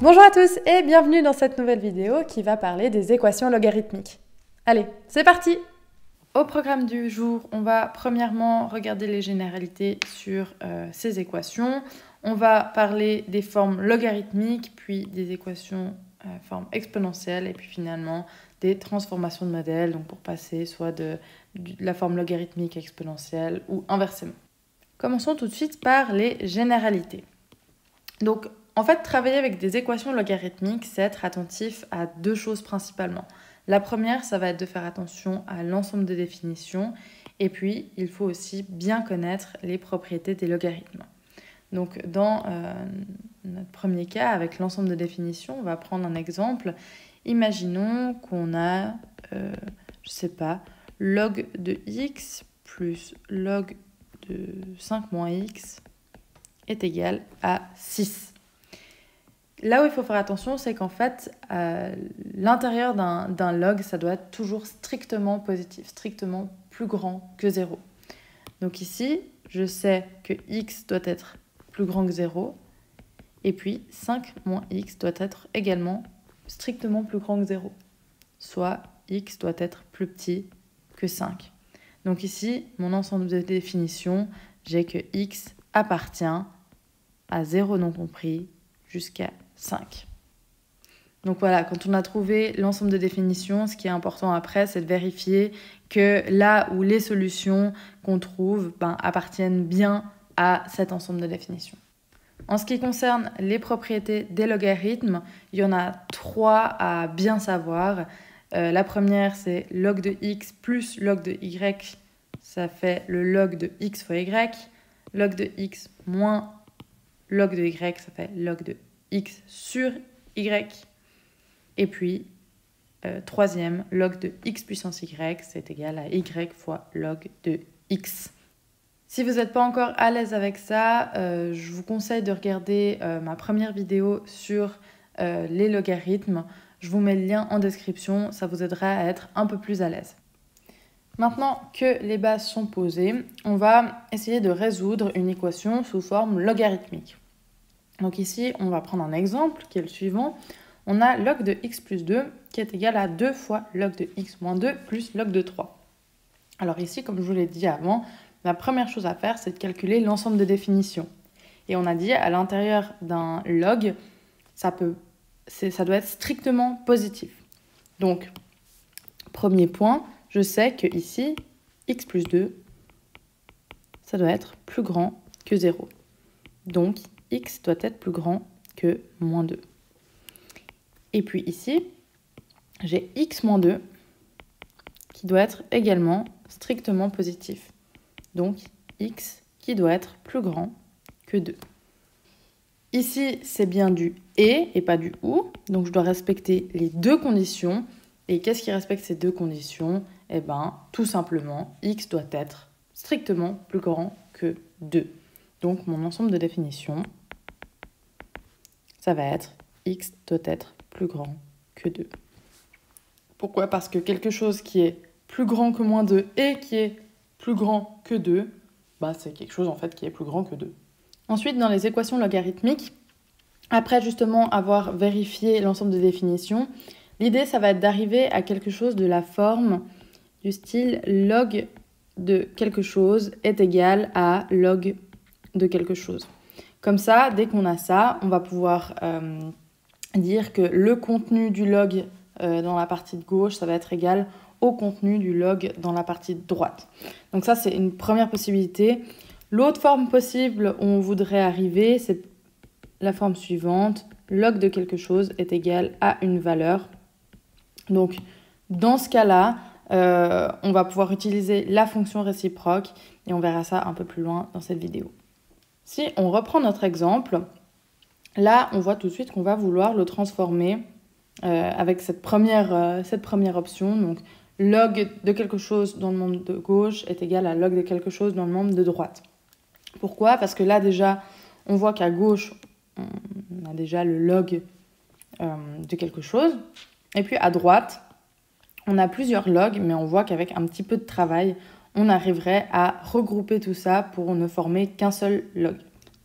Bonjour à tous et bienvenue dans cette nouvelle vidéo qui va parler des équations logarithmiques. Allez, c'est parti! Au programme du jour, on va premièrement regarder les généralités sur ces équations. On va parler des formes logarithmiques, puis des équations forme exponentielle, et puis finalement des transformations de modèles, donc pour passer soit de la forme logarithmique exponentielle ou inversement. Commençons tout de suite par les généralités. Donc, en fait, travailler avec des équations logarithmiques, c'est être attentif à deux choses principalement. La première, ça va être de faire attention à l'ensemble des définitions. Et puis, il faut aussi bien connaître les propriétés des logarithmes. Donc, dans notre premier cas, avec l'ensemble de définitions, on va prendre un exemple. Imaginons qu'on a, je sais pas, log de x plus log de 5 moins x est égal à 6. Là où il faut faire attention, c'est qu'en fait, l'intérieur d'un log, ça doit être toujours strictement positif, strictement plus grand que 0. Donc ici, je sais que x doit être plus grand que 0, et puis 5 moins x doit être également strictement plus grand que 0, soit x doit être plus petit que 5. Donc ici, mon ensemble de définitions, j'ai que x appartient à 0 non compris jusqu'à 5. Donc voilà, quand on a trouvé l'ensemble de définitions, ce qui est important après, c'est de vérifier que là où les solutions qu'on trouve appartiennent bien à cet ensemble de définitions. En ce qui concerne les propriétés des logarithmes, il y en a 3 à bien savoir. La première, c'est log de x plus log de y, ça fait le log de x fois y. Log de x moins log de y, ça fait log de x sur y. Et puis, troisième, log de x puissance y, c'est égal à y fois log de x. Si vous n'êtes pas encore à l'aise avec ça, je vous conseille de regarder ma première vidéo sur les logarithmes. Je vous mets le lien en description, ça vous aidera à être un peu plus à l'aise. Maintenant que les bases sont posées, on va essayer de résoudre une équation sous forme logarithmique. Donc ici, on va prendre un exemple qui est le suivant. On a log de x plus 2 qui est égal à 2 fois log de x moins 2 plus log de 3. Alors ici, comme je vous l'ai dit avant, la première chose à faire, c'est de calculer l'ensemble de définitions. Et on a dit, à l'intérieur d'un log, ça doit être strictement positif. Donc, premier point, je sais que ici, x plus 2, ça doit être plus grand que 0. Donc, x doit être plus grand que moins 2. Et puis ici, j'ai x moins 2 qui doit être également strictement positif. Donc, x qui doit être plus grand que 2. Ici, c'est bien du et pas du ou. Donc, je dois respecter les deux conditions. Et qu'est-ce qui respecte ces deux conditions? Eh bien, tout simplement, x doit être strictement plus grand que 2. Donc, mon ensemble de définitions, ça va être x doit être plus grand que 2. Pourquoi? Parce que quelque chose qui est plus grand que moins 2 et qui est plus grand que 2, c'est quelque chose en fait qui est plus grand que 2. Ensuite, dans les équations logarithmiques, après justement avoir vérifié l'ensemble des définitions, l'idée ça va être d'arriver à quelque chose de la forme du style log de quelque chose est égal à log de quelque chose. Comme ça, dès qu'on a ça, on va pouvoir dire que le contenu du log dans la partie de gauche, ça va être égal au contenu du log dans la partie de droite. Donc ça, c'est une première possibilité. L'autre forme possible où on voudrait arriver, c'est la forme suivante. Log de quelque chose est égal à une valeur. Donc, dans ce cas-là, on va pouvoir utiliser la fonction réciproque et on verra ça un peu plus loin dans cette vidéo. Si on reprend notre exemple, là, on voit tout de suite qu'on va vouloir le transformer avec cette première option. Donc, log de quelque chose dans le membre de gauche est égal à log de quelque chose dans le membre de droite. Pourquoi? Parce que là, déjà, on voit qu'à gauche, on a déjà le log de quelque chose. Et puis, à droite, on a plusieurs logs, mais on voit qu'avec un petit peu de travail, on arriverait à regrouper tout ça pour ne former qu'un seul log.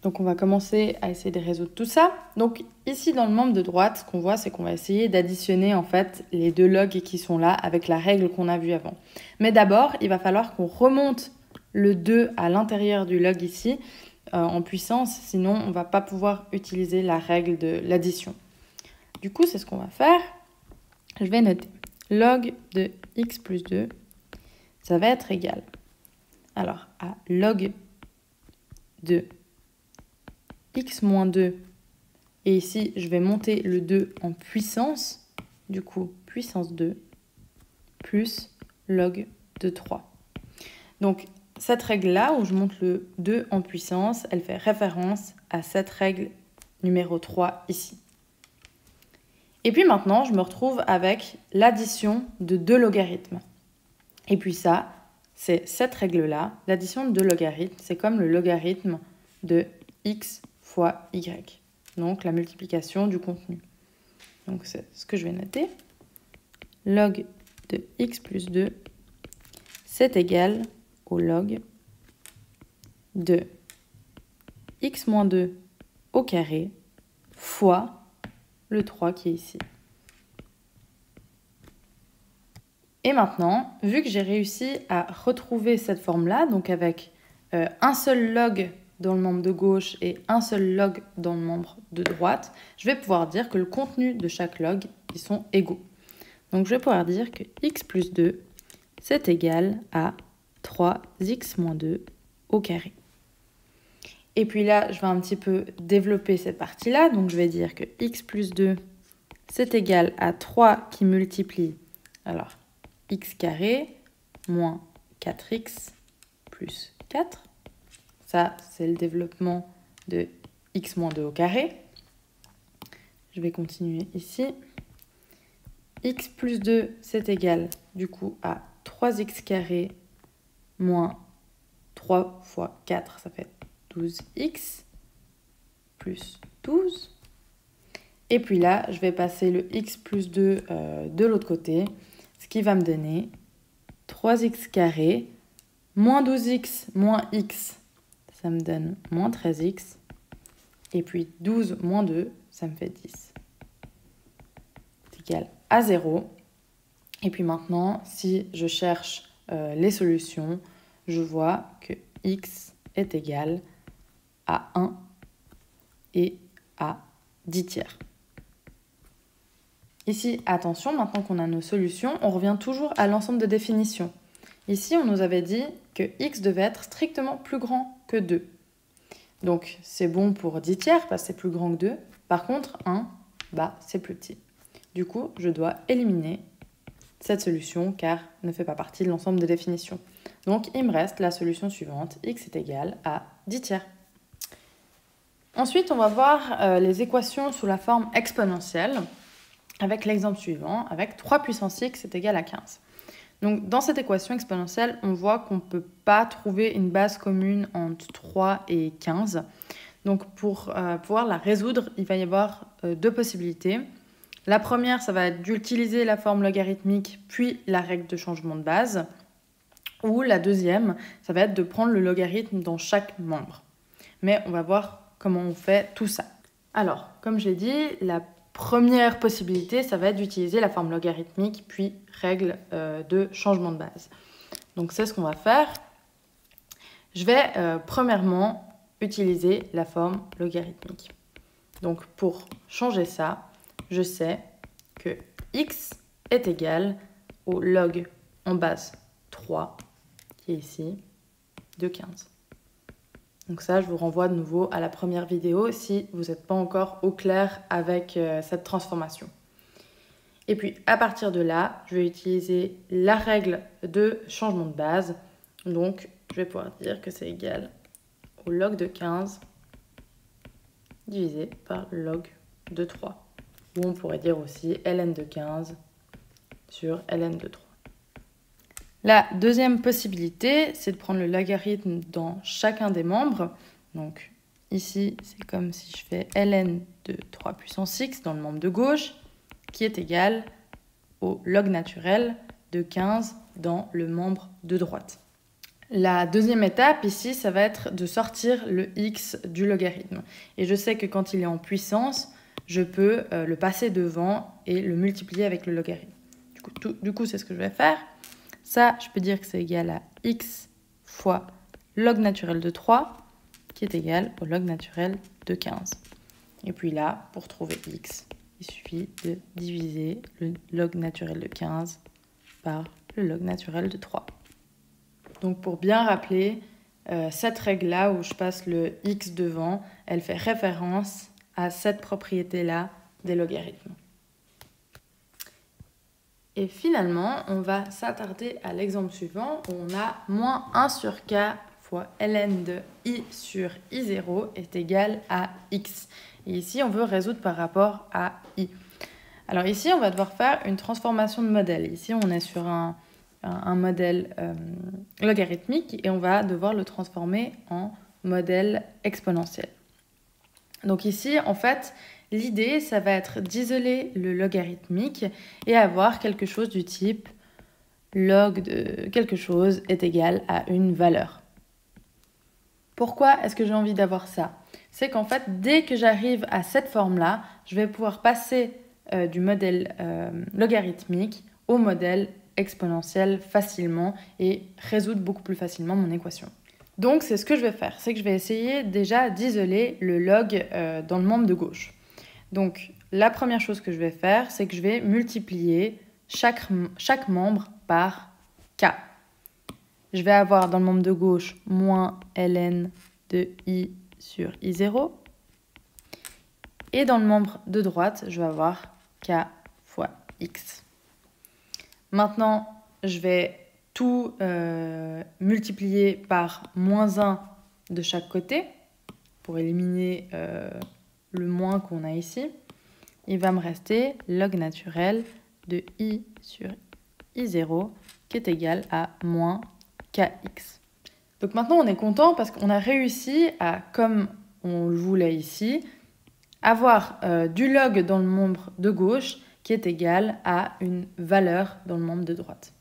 Donc on va commencer à essayer de résoudre tout ça. Donc ici dans le membre de droite, ce qu'on voit, c'est qu'on va essayer d'additionner en fait les deux logs qui sont là avec la règle qu'on a vue avant. Mais d'abord, il va falloir qu'on remonte le 2 à l'intérieur du log ici en puissance, sinon on ne va pas pouvoir utiliser la règle de l'addition. Du coup, c'est ce qu'on va faire. Je vais noter log de x plus 2, ça va être égal. Alors, à log de x moins 2, et ici, je vais monter le 2 en puissance, du coup, puissance 2, plus log de 3. Donc, cette règle-là, où je monte le 2 en puissance, elle fait référence à cette règle numéro 3 ici. Et puis maintenant, je me retrouve avec l'addition de deux logarithmes. Et puis ça, c'est cette règle-là, l'addition de deux logarithmes, c'est comme le logarithme de x fois y. Donc la multiplication du contenu. Donc c'est ce que je vais noter. Log de x plus 2, c'est égal au log de x moins 2 au carré fois le 3 qui est ici. Et maintenant, vu que j'ai réussi à retrouver cette forme-là, donc avec un seul log dans le membre de gauche et un seul log dans le membre de droite, je vais pouvoir dire que le contenu de chaque log, ils sont égaux. Donc je vais pouvoir dire que x plus 2, c'est égal à 3x moins 2 au carré. Et puis là, je vais un petit peu développer cette partie-là. Donc je vais dire que x plus 2, c'est égal à 3 qui multiplie, alors, x carré moins 4x plus 4. Ça, c'est le développement de x moins 2 au carré. Je vais continuer ici. X plus 2, c'est égal du coup à 3x carré moins 3 fois 4, ça fait 12x plus 12. Et puis là, je vais passer le x plus 2 de l'autre côté, ce qui va me donner 3x carré moins 12x moins x, ça me donne moins 13x. Et puis 12 moins 2, ça me fait 10. C'est égal à 0. Et puis maintenant, si je cherche les solutions, je vois que x est égal à 1 et à 10 tiers. Ici, attention, maintenant qu'on a nos solutions, on revient toujours à l'ensemble de définitions. Ici, on nous avait dit que x devait être strictement plus grand que 2. Donc, c'est bon pour 10 tiers parce que c'est plus grand que 2. Par contre, 1, c'est plus petit. Du coup, je dois éliminer cette solution car elle ne fait pas partie de l'ensemble de définitions. Donc, il me reste la solution suivante, x est égal à 10 tiers. Ensuite, on va voir les équations sous la forme exponentielle avec l'exemple suivant, avec 3 puissance x est égal à 15. Donc, dans cette équation exponentielle, on voit qu'on ne peut pas trouver une base commune entre 3 et 15. Donc, pour pouvoir la résoudre, il va y avoir deux possibilités. La première, ça va être d'utiliser la forme logarithmique, puis la règle de changement de base. Ou la deuxième, ça va être de prendre le logarithme dans chaque membre. Mais on va voir comment on fait tout ça. Alors, comme j'ai dit, la première possibilité, ça va être d'utiliser la forme logarithmique, puis règle de changement de base. Donc, c'est ce qu'on va faire. Je vais premièrement utiliser la forme logarithmique. Donc, pour changer ça, je sais que x est égal au log en base 3, qui est ici, de 15. Donc ça, je vous renvoie de nouveau à la première vidéo si vous n'êtes pas encore au clair avec cette transformation. Et puis, à partir de là, je vais utiliser la règle de changement de base. Donc, je vais pouvoir dire que c'est égal au log de 15 divisé par log de 3. Ou on pourrait dire aussi ln de 15 sur ln de 3. La deuxième possibilité, c'est de prendre le logarithme dans chacun des membres. Donc ici, c'est comme si je fais ln de 3 puissance x dans le membre de gauche, qui est égal au log naturel de 15 dans le membre de droite. La deuxième étape ici, ça va être de sortir le x du logarithme. Et je sais que quand il est en puissance, je peux le passer devant et le multiplier avec le logarithme. Du coup, c'est ce que je vais faire. Ça, je peux dire que c'est égal à x fois log naturel de 3, qui est égal au log naturel de 15. Et puis là, pour trouver x, il suffit de diviser le log naturel de 15 par le log naturel de 3. Donc pour bien rappeler, cette règle-là où je passe le x devant, elle fait référence à cette propriété-là des logarithmes. Et finalement, on va s'attarder à l'exemple suivant où on a moins 1 sur k fois ln de i sur i0 est égal à x. Et ici, on veut résoudre par rapport à i. Alors ici, on va devoir faire une transformation de modèle. Ici, on est sur un modèle logarithmique et on va devoir le transformer en modèle exponentiel. Donc ici, en fait, l'idée, ça va être d'isoler le logarithmique et avoir quelque chose du type log de quelque chose est égal à une valeur. Pourquoi est-ce que j'ai envie d'avoir ça? C'est qu'en fait, dès que j'arrive à cette forme-là, je vais pouvoir passer du modèle logarithmique au modèle exponentiel facilement et résoudre beaucoup plus facilement mon équation. Donc, c'est ce que je vais faire. C'est que je vais essayer déjà d'isoler le log dans le membre de gauche. Donc, la première chose que je vais faire, c'est que je vais multiplier chaque membre par k. Je vais avoir dans le membre de gauche moins ln de i sur i0. Et dans le membre de droite, je vais avoir k fois x. Maintenant, je vais tout multiplier par moins 1 de chaque côté pour éliminer le moins qu'on a ici. Il va me rester log naturel de i sur i0 qui est égal à moins kx. Donc maintenant, on est content parce qu'on a réussi à, comme on le voulait ici, avoir du log dans le membre de gauche qui est égal à une valeur dans le membre de droite.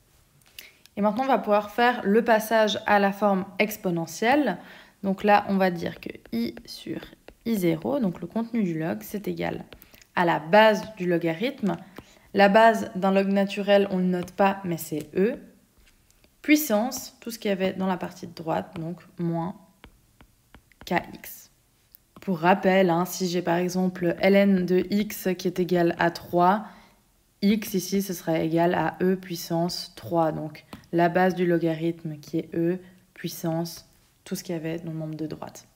Et maintenant, on va pouvoir faire le passage à la forme exponentielle. Donc là, on va dire que i sur i0, donc le contenu du log, c'est égal à la base du logarithme. La base d'un log naturel, on ne le note pas, mais c'est e. Puissance, tout ce qu'il y avait dans la partie de droite, donc moins kx. Pour rappel, si j'ai par exemple ln de x qui est égal à 3, x ici, ce serait égal à e puissance 3. Donc la base du logarithme qui est e puissance, tout ce qu'il y avait dans le membre de droite.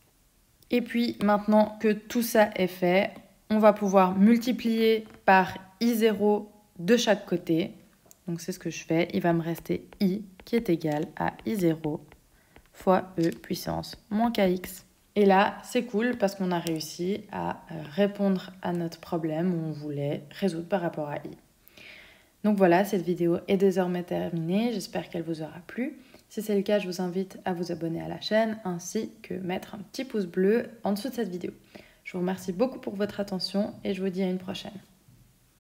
Et puis maintenant que tout ça est fait, on va pouvoir multiplier par i0 de chaque côté. Donc c'est ce que je fais. Il va me rester i qui est égal à i0 fois e puissance moins kx. Et là, c'est cool parce qu'on a réussi à répondre à notre problème où on voulait résoudre par rapport à i. Donc voilà, cette vidéo est désormais terminée. J'espère qu'elle vous aura plu. Si c'est le cas, je vous invite à vous abonner à la chaîne ainsi que mettre un petit pouce bleu en dessous de cette vidéo. Je vous remercie beaucoup pour votre attention et je vous dis à une prochaine.